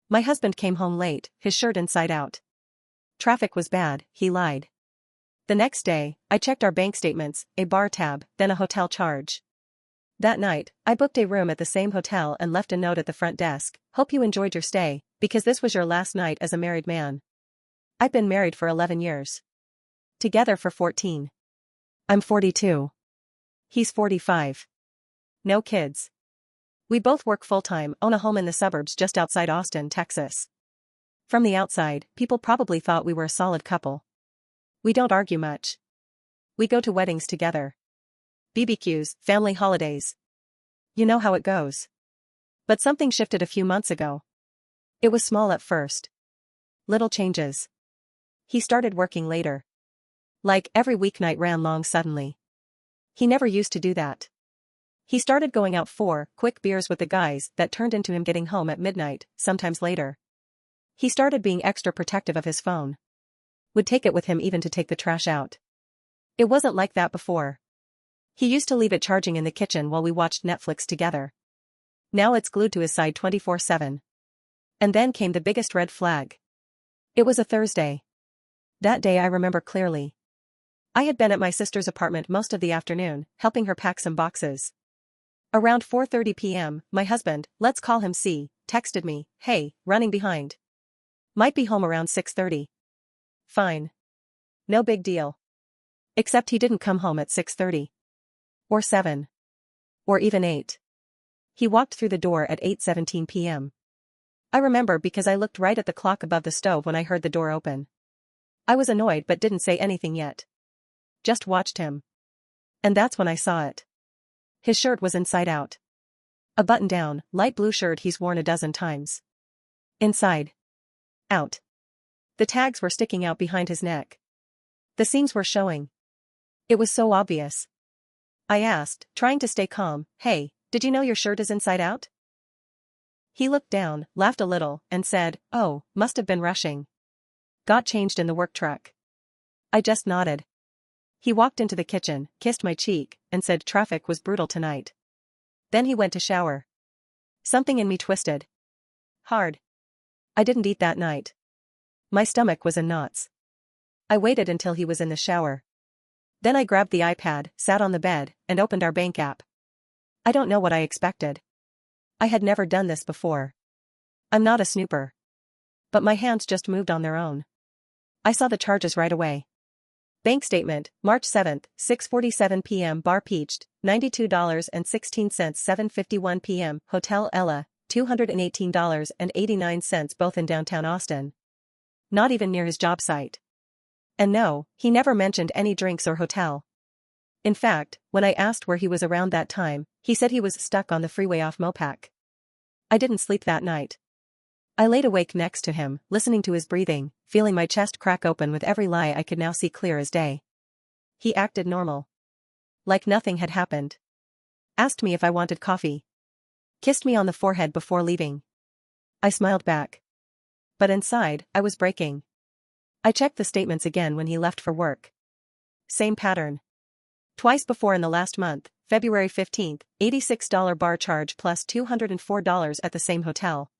My husband came home late, his shirt inside out. Traffic was bad, he lied. The next day, I checked our bank statements, a bar tab, then a hotel charge. That night, I booked a room at the same hotel and left a note at the front desk. Hope you enjoyed your stay, because this was your last night as a married man. I've been married for 11 years. Together for 14. I'm 42. He's 45. No kids. We both work full-time, own a home in the suburbs just outside Austin, Texas. From the outside, people probably thought we were a solid couple. We don't argue much. We go to weddings together. BBQs, family holidays. You know how it goes. But something shifted a few months ago. It was small at first. Little changes. He started working later. Like, every weeknight ran long suddenly. He never used to do that. He started going out for quick beers with the guys that turned into him getting home at midnight, sometimes later. He started being extra protective of his phone. Would take it with him even to take the trash out. It wasn't like that before. He used to leave it charging in the kitchen while we watched Netflix together. Now it's glued to his side 24/7. And then came the biggest red flag. It was a Thursday. That day I remember clearly. I had been at my sister's apartment most of the afternoon, helping her pack some boxes. Around 4:30 p.m., my husband, let's call him C, texted me, "Hey, running behind. Might be home around 6:30. Fine. No big deal. Except he didn't come home at 6:30. Or 7. Or even 8. He walked through the door at 8:17 p.m. I remember because I looked right at the clock above the stove when I heard the door open. I was annoyed but didn't say anything yet. Just watched him. And that's when I saw it. His shirt was inside out. A button-down, light blue shirt he's worn a dozen times. Inside. Out. The tags were sticking out behind his neck. The seams were showing. It was so obvious. I asked, trying to stay calm, "Hey, did you know your shirt is inside out?" He looked down, laughed a little, and said, "Oh, must have been rushing. Got changed in the work truck." I just nodded. He walked into the kitchen, kissed my cheek, and said traffic was brutal tonight. Then he went to shower. Something in me twisted. Hard. I didn't eat that night. My stomach was in knots. I waited until he was in the shower. Then I grabbed the iPad, sat on the bed, and opened our bank app. I don't know what I expected. I had never done this before. I'm not a snooper. But my hands just moved on their own. I saw the charges right away. Bank statement, March 7th, 6:47 p.m. Bar Peached, $92.16 7:51 p.m. Hotel Ella, $218.89 both in downtown Austin. Not even near his job site. And no, he never mentioned any drinks or hotel. In fact, when I asked where he was around that time, he said he was stuck on the freeway off Mopac. I didn't sleep that night. I laid awake next to him, listening to his breathing, feeling my chest crack open with every lie I could now see clear as day. He acted normal. Like nothing had happened. Asked me if I wanted coffee. Kissed me on the forehead before leaving. I smiled back. But inside, I was breaking. I checked the statements again when he left for work. Same pattern. Twice before in the last month, February 15th, $86 bar charge plus $204 at the same hotel.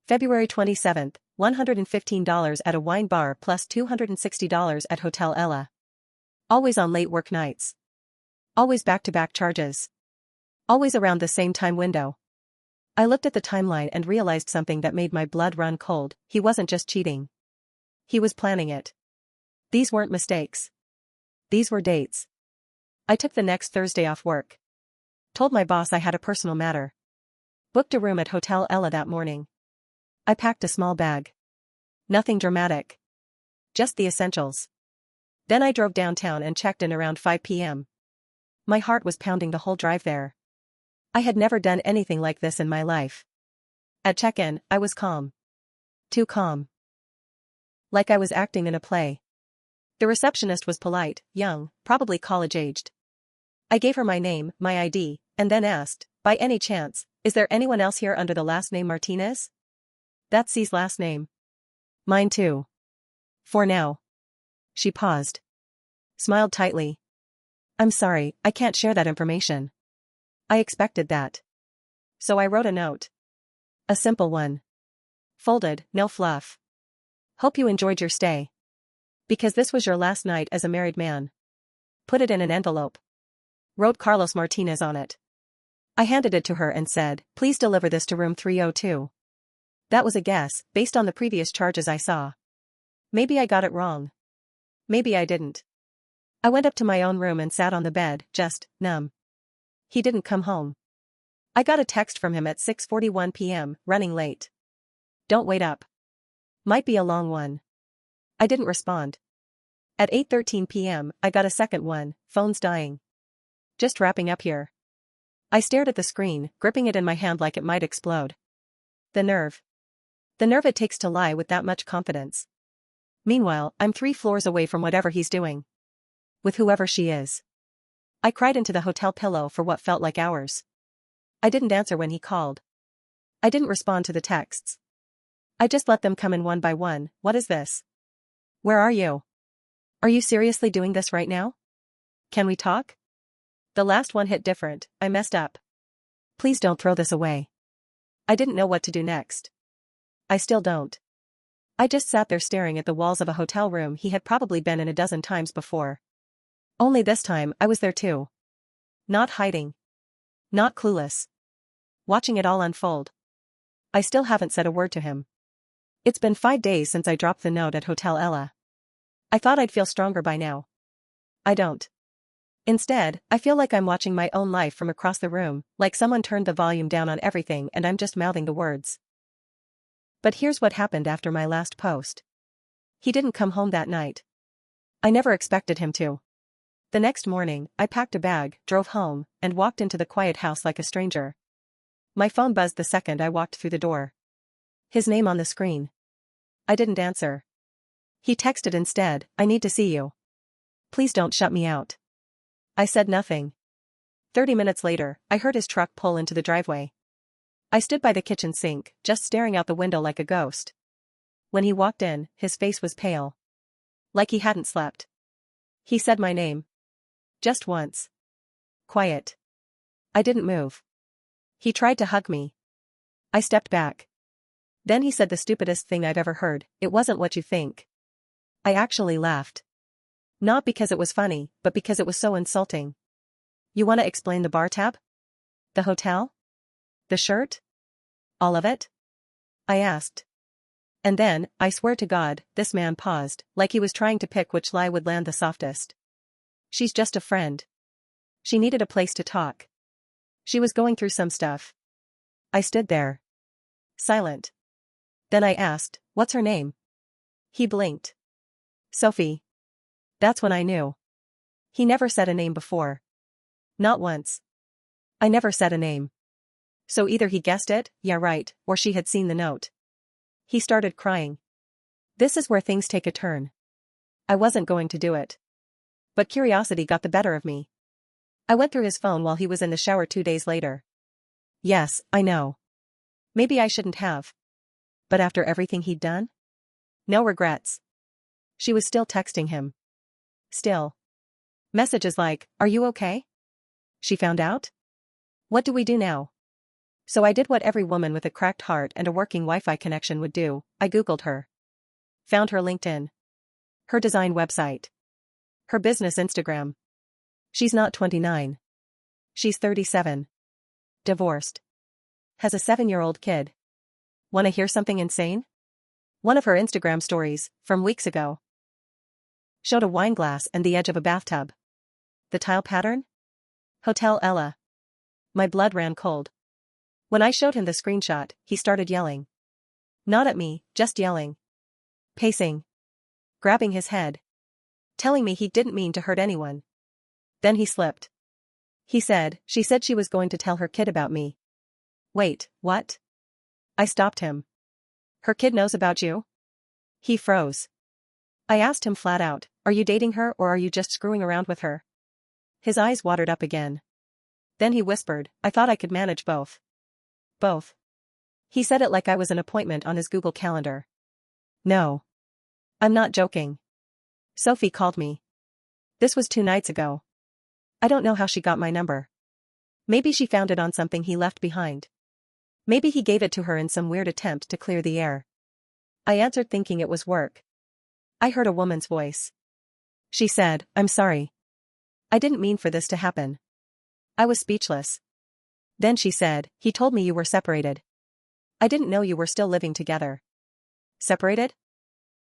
February 27th, $115 at a wine bar plus $260 at Hotel Ella. Always on late work nights. Always back-to-back charges. Always around the same time window. I looked at the timeline and realized something that made my blood run cold. He wasn't just cheating. He was planning it. These weren't mistakes. These were dates. I took the next Thursday off work. Told my boss I had a personal matter. Booked a room at Hotel Ella that morning. I packed a small bag. Nothing dramatic. Just the essentials. Then I drove downtown and checked in around 5 p.m. My heart was pounding the whole drive there. I had never done anything like this in my life. At check-in, I was calm. Too calm. Like I was acting in a play. The receptionist was polite, young, probably college-aged. I gave her my name, my ID, and then asked, "By any chance, is there anyone else here under the last name Martinez?" That's C's last name. Mine too. For now. She paused. Smiled tightly. "I'm sorry, I can't share that information." I expected that. So I wrote a note. A simple one. Folded, no fluff. Hope you enjoyed your stay. Because this was your last night as a married man. Put it in an envelope. Wrote Carlos Martinez on it. I handed it to her and said, please deliver this to room 302. That was a guess, based on the previous charges I saw. Maybe I got it wrong. Maybe I didn't. I went up to my own room and sat on the bed, just, numb. He didn't come home. I got a text from him at 6:41 p.m., running late. Don't wait up. Might be a long one. I didn't respond. At 8:13 p.m., I got a second one, phone's dying. Just wrapping up here. I stared at the screen, gripping it in my hand like it might explode. The nerve. The nerve it takes to lie with that much confidence. Meanwhile, I'm 3 floors away from whatever he's doing. With whoever she is. I cried into the hotel pillow for what felt like hours. I didn't answer when he called. I didn't respond to the texts. I just let them come in one by one. What is this? Where are you? Are you seriously doing this right now? Can we talk? The last one hit different. I messed up. Please don't throw this away. I didn't know what to do next. I still don't. I just sat there staring at the walls of a hotel room he had probably been in a dozen times before. Only this time I was there too. Not hiding. Not clueless. Watching it all unfold. I still haven't said a word to him. It's been 5 days since I dropped the note at Hotel Ella. I thought I'd feel stronger by now. I don't. Instead, I feel like I'm watching my own life from across the room, like someone turned the volume down on everything and I'm just mouthing the words. But here's what happened after my last post. He didn't come home that night. I never expected him to. The next morning, I packed a bag, drove home, and walked into the quiet house like a stranger. My phone buzzed the second I walked through the door. His name on the screen. I didn't answer. He texted instead, I need to see you. Please don't shut me out. I said nothing. 30 minutes later, I heard his truck pull into the driveway. I stood by the kitchen sink, just staring out the window like a ghost. When he walked in, his face was pale. Like he hadn't slept. He said my name. Just once. Quiet. I didn't move. He tried to hug me. I stepped back. Then he said the stupidest thing I've ever heard, it wasn't what you think. I actually laughed. Not because it was funny, but because it was so insulting. You want to explain the bar tab? The hotel? The shirt? All of it? I asked. And then, I swear to God, this man paused, like he was trying to pick which lie would land the softest. She's just a friend. She needed a place to talk. She was going through some stuff. I stood there. Silent. Then I asked, what's her name? He blinked. Sophie. That's when I knew. He never said a name before. Not once. I never said a name. So either he guessed it, yeah right, or she had seen the note. He started crying. This is where things take a turn. I wasn't going to do it. But curiosity got the better of me. I went through his phone while he was in the shower 2 days later. Yes, I know. Maybe I shouldn't have. But after everything he'd done? No regrets. She was still texting him. Still. Messages like, are you okay? She found out? What do we do now? So I did what every woman with a cracked heart and a working Wi-Fi connection would do, I Googled her. Found her LinkedIn. Her design website. Her business Instagram. She's not 29. She's 37. Divorced. Has a 7-year-old kid. Want to hear something insane? One of her Instagram stories, from weeks ago, showed a wine glass and the edge of a bathtub. The tile pattern? Hotel Ella. My blood ran cold. When I showed him the screenshot, he started yelling. Not at me, just yelling. Pacing. Grabbing his head. Telling me he didn't mean to hurt anyone. Then he slipped. He said, she said she was going to tell her kid about me. Wait, what? I stopped him. Her kid knows about you? He froze. I asked him flat out, are you dating her or are you just screwing around with her? His eyes watered up again. Then he whispered, I thought I could manage both. Both. He said it like I was an appointment on his Google Calendar. No. I'm not joking. Sophie called me. This was 2 nights ago. I don't know how she got my number. Maybe she found it on something he left behind. Maybe he gave it to her in some weird attempt to clear the air. I answered thinking it was work. I heard a woman's voice. She said, "I'm sorry. I didn't mean for this to happen." I was speechless. Then she said, "He told me you were separated. I didn't know you were still living together." Separated?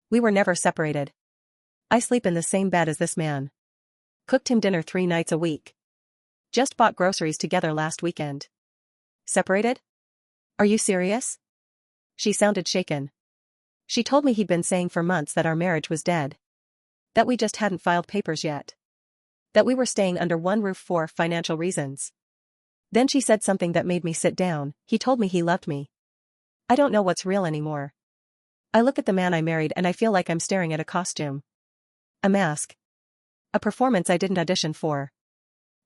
We were never separated. I sleep in the same bed as this man. Cooked him dinner 3 nights a week. Just bought groceries together last weekend. Separated? Are you serious? She sounded shaken. She told me he'd been saying for months that our marriage was dead. That we just hadn't filed papers yet. That we were staying under one roof for financial reasons. Then she said something that made me sit down. He told me he loved me. I don't know what's real anymore. I look at the man I married and I feel like I'm staring at a costume. A mask. A performance I didn't audition for.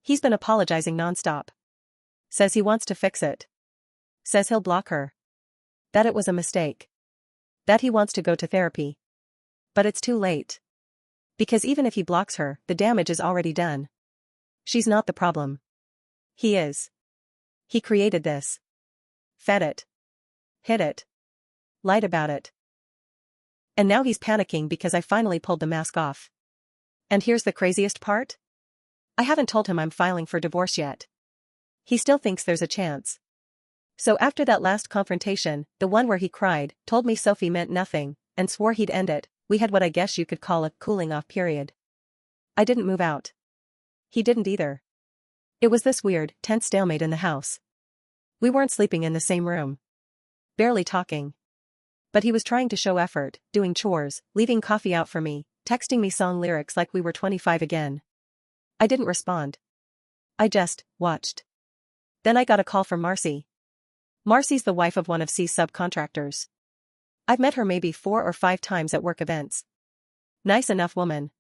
He's been apologizing nonstop. Says he wants to fix it. Says he'll block her. That it was a mistake. That he wants to go to therapy. But it's too late. Because even if he blocks her, the damage is already done. She's not the problem. He is. He created this. Fed it. Hid it. Lied about it. And now he's panicking because I finally pulled the mask off. And here's the craziest part? I haven't told him I'm filing for divorce yet. He still thinks there's a chance. So after that last confrontation, the one where he cried, told me Sophie meant nothing, and swore he'd end it, we had what I guess you could call a cooling-off period. I didn't move out. He didn't either. It was this weird, tense stalemate in the house. We weren't sleeping in the same room. Barely talking. But he was trying to show effort, doing chores, leaving coffee out for me, texting me song lyrics like we were 25 again. I didn't respond. I just watched. Then I got a call from Marcy. Marcy's the wife of one of C's subcontractors. I've met her maybe 4 or 5 times at work events. Nice enough woman.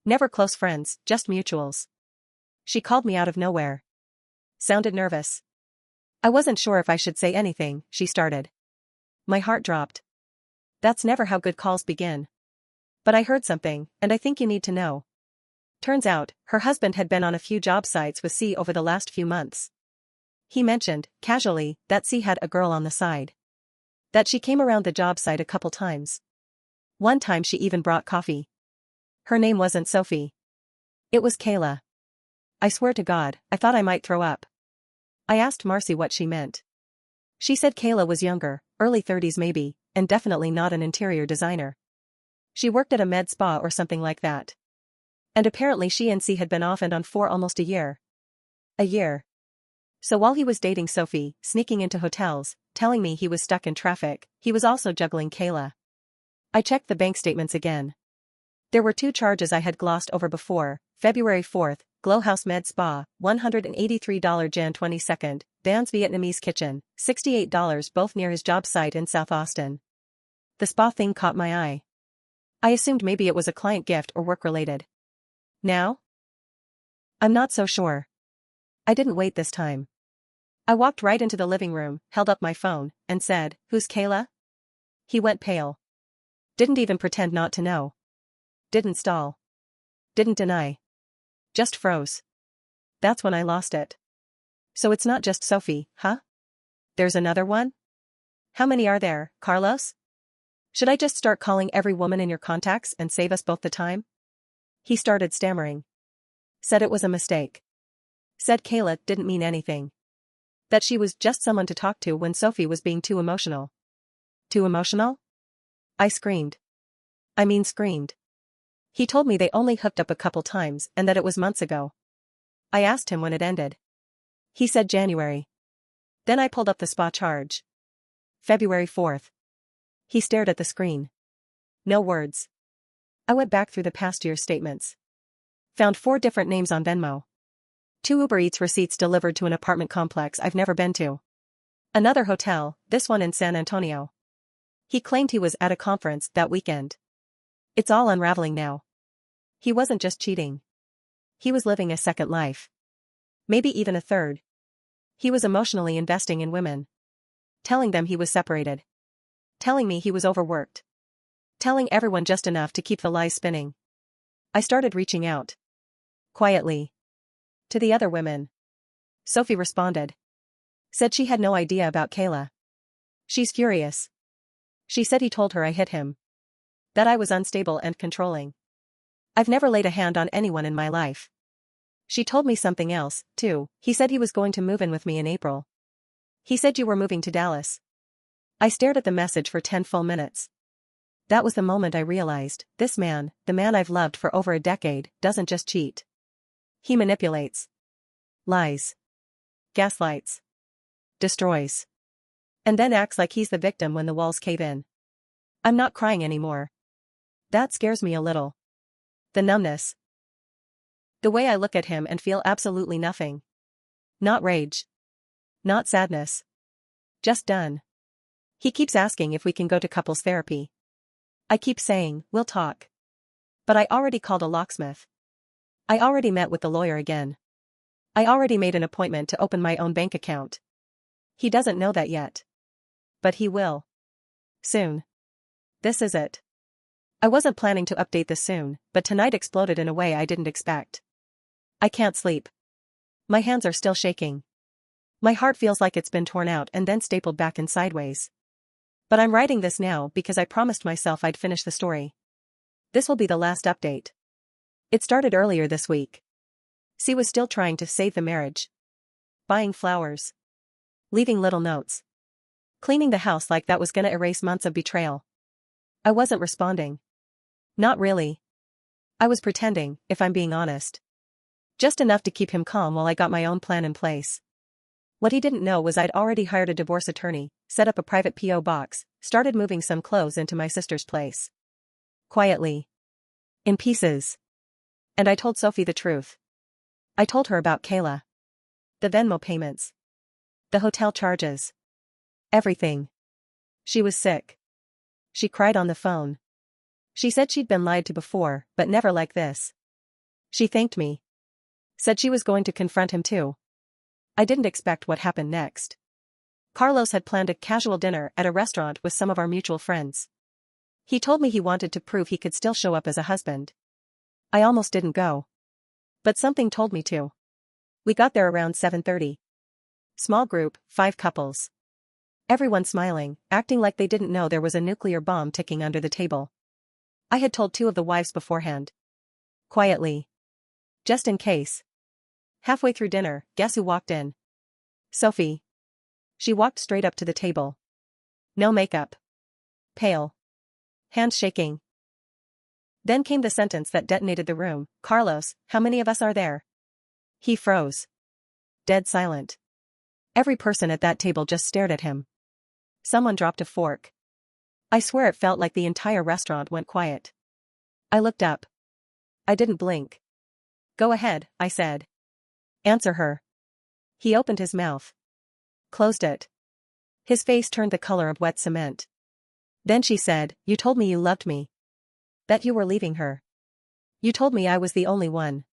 Never close friends, just mutuals. She called me out of nowhere. Sounded nervous. I wasn't sure if I should say anything, she started. My heart dropped. That's never how good calls begin. But I heard something, and I think you need to know. Turns out, her husband had been on a few job sites with C over the last few months. He mentioned, casually, that C had a girl on the side. That she came around the job site a couple times. One time she even brought coffee. Her name wasn't Sophie. It was Kayla. I swear to God, I thought I might throw up. I asked Marcy what she meant. She said Kayla was younger, early 30s maybe, and definitely not an interior designer. She worked at a med spa or something like that. And apparently she and C had been off and on for almost a year. A year. So while he was dating Sophie, sneaking into hotels, telling me he was stuck in traffic, he was also juggling Kayla. I checked the bank statements again. There were 2 charges I had glossed over before. February 4th, Glow House Med Spa, $183 Jan 22nd, Dan's Vietnamese Kitchen, $68 both near his job site in South Austin. The spa thing caught my eye. I assumed maybe it was a client gift or work-related. Now? I'm not so sure. I didn't wait this time. I walked right into the living room, held up my phone, and said, "Who's Kayla?" He went pale. Didn't even pretend not to know. Didn't stall. Didn't deny. Just froze. That's when I lost it. So it's not just Sophie, huh? There's another one? How many are there, Carlos? Should I just start calling every woman in your contacts and save us both the time? He started stammering. Said it was a mistake. Said Kayla didn't mean anything. That she was just someone to talk to when Sophie was being too emotional. Too emotional? I screamed. I mean screamed. He told me they only hooked up a couple times and that it was months ago. I asked him when it ended. He said January. Then I pulled up the spa charge. February 4th. He stared at the screen. No words. I went back through the past year's statements. Found 4 different names on Venmo. 2 Uber Eats receipts delivered to an apartment complex I've never been to. Another hotel, this one in San Antonio. He claimed he was at a conference that weekend. It's all unraveling now. He wasn't just cheating. He was living a second life. Maybe even a third. He was emotionally investing in women. Telling them he was separated. Telling me he was overworked. Telling everyone just enough to keep the lies spinning. I started reaching out. Quietly. To the other women. Sophie responded. Said she had no idea about Kayla. She's furious. She said he told her I hit him. That I was unstable and controlling. I've never laid a hand on anyone in my life. She told me something else, too. He said he was going to move in with me in April. He said you were moving to Dallas. I stared at the message for 10 full minutes. That was the moment I realized, this man, the man I've loved for over a decade, doesn't just cheat. He manipulates. Lies. Gaslights. Destroys. And then acts like he's the victim when the walls cave in. I'm not crying anymore. That scares me a little. The numbness. The way I look at him and feel absolutely nothing. Not rage. Not sadness. Just done. He keeps asking if we can go to couples therapy. I keep saying, we'll talk. But I already called a locksmith. I already met with the lawyer again. I already made an appointment to open my own bank account. He doesn't know that yet. But he will. Soon. This is it. I wasn't planning to update this soon, but tonight exploded in a way I didn't expect. I can't sleep. My hands are still shaking. My heart feels like it's been torn out and then stapled back in sideways. But I'm writing this now because I promised myself I'd finish the story. This will be the last update. It started earlier this week. C was still trying to save the marriage. Buying flowers. Leaving little notes. Cleaning the house like that was gonna erase months of betrayal. I wasn't responding. Not really. I was pretending, if I'm being honest. Just enough to keep him calm while I got my own plan in place. What he didn't know was I'd already hired a divorce attorney, set up a private P.O. box, started moving some clothes into my sister's place. Quietly. In pieces. And I told Sophie the truth. I told her about Kayla. The Venmo payments. The hotel charges. Everything. She was sick. She cried on the phone. She said she'd been lied to before, but never like this. She thanked me. Said she was going to confront him too. I didn't expect what happened next. Carlos had planned a casual dinner at a restaurant with some of our mutual friends. He told me he wanted to prove he could still show up as a husband. I almost didn't go. But something told me to. We got there around 7:30. Small group, 5 couples. Everyone smiling, acting like they didn't know there was a nuclear bomb ticking under the table. I had told 2 of the wives beforehand. Quietly. Just in case. Halfway through dinner, guess who walked in? Sophie. She walked straight up to the table. No makeup. Pale. Hands shaking. Then came the sentence that detonated the room. Carlos, how many of us are there? He froze. Dead silent. Every person at that table just stared at him. Someone dropped a fork. I swear it felt like the entire restaurant went quiet. I looked up. I didn't blink. Go ahead, I said. Answer her. He opened his mouth. Closed it. His face turned the color of wet cement. Then she said, you told me you loved me. That you were leaving her. You told me I was the only one.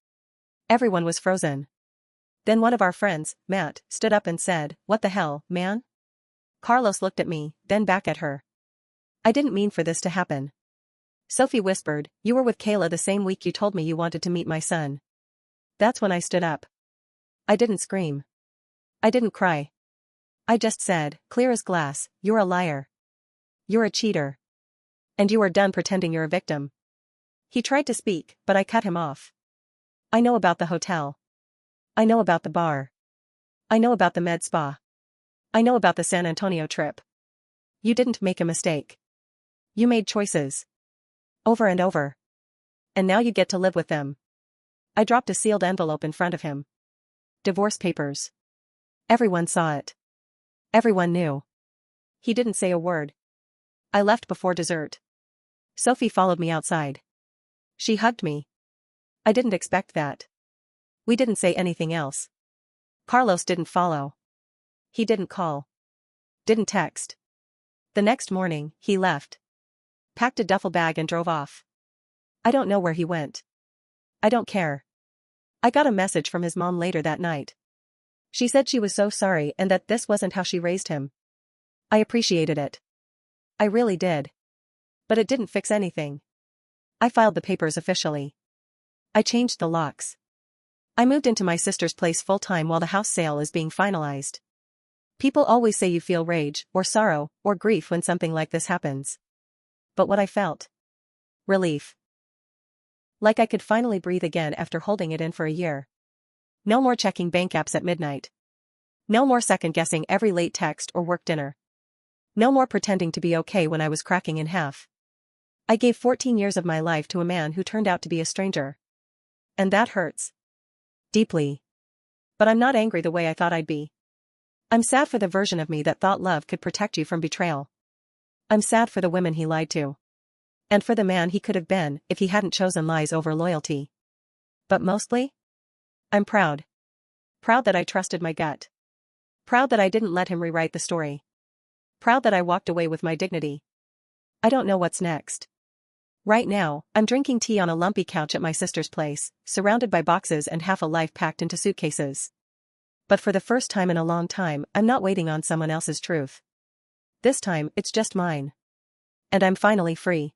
Everyone was frozen. Then one of our friends, Matt, stood up and said, what the hell, man? Carlos looked at me, then back at her. I didn't mean for this to happen. Sophie whispered, you were with Kayla the same week you told me you wanted to meet my son. That's when I stood up. I didn't scream. I didn't cry. I just said, clear as glass, you're a liar. You're a cheater. And you are done pretending you're a victim. He tried to speak, but I cut him off. I know about the hotel. I know about the bar. I know about the med spa. I know about the San Antonio trip. You didn't make a mistake. You made choices. Over and over. And now you get to live with them. I dropped a sealed envelope in front of him. Divorce papers. Everyone saw it. Everyone knew. He didn't say a word. I left before dessert. Sophie followed me outside. She hugged me. I didn't expect that. We didn't say anything else. Carlos didn't follow. He didn't call. Didn't text. The next morning, he left. Packed a duffel bag and drove off. I don't know where he went. I don't care. I got a message from his mom later that night. She said she was so sorry and that this wasn't how she raised him. I appreciated it. I really did. But it didn't fix anything. I filed the papers officially. I changed the locks. I moved into my sister's place full-time while the house sale is being finalized. People always say you feel rage, or sorrow, or grief when something like this happens. But what I felt? Relief. Like I could finally breathe again after holding it in for a year. No more checking bank apps at midnight. No more second-guessing every late text or work dinner. No more pretending to be okay when I was cracking in half. I gave 14 years of my life to a man who turned out to be a stranger. And that hurts. Deeply. But I'm not angry the way I thought I'd be. I'm sad for the version of me that thought love could protect you from betrayal. I'm sad for the women he lied to. And for the man he could have been if he hadn't chosen lies over loyalty. But mostly? I'm proud. Proud that I trusted my gut. Proud that I didn't let him rewrite the story. Proud that I walked away with my dignity. I don't know what's next. Right now, I'm drinking tea on a lumpy couch at my sister's place, surrounded by boxes and half a life packed into suitcases. But for the first time in a long time, I'm not waiting on someone else's truth. This time, it's just mine. And I'm finally free.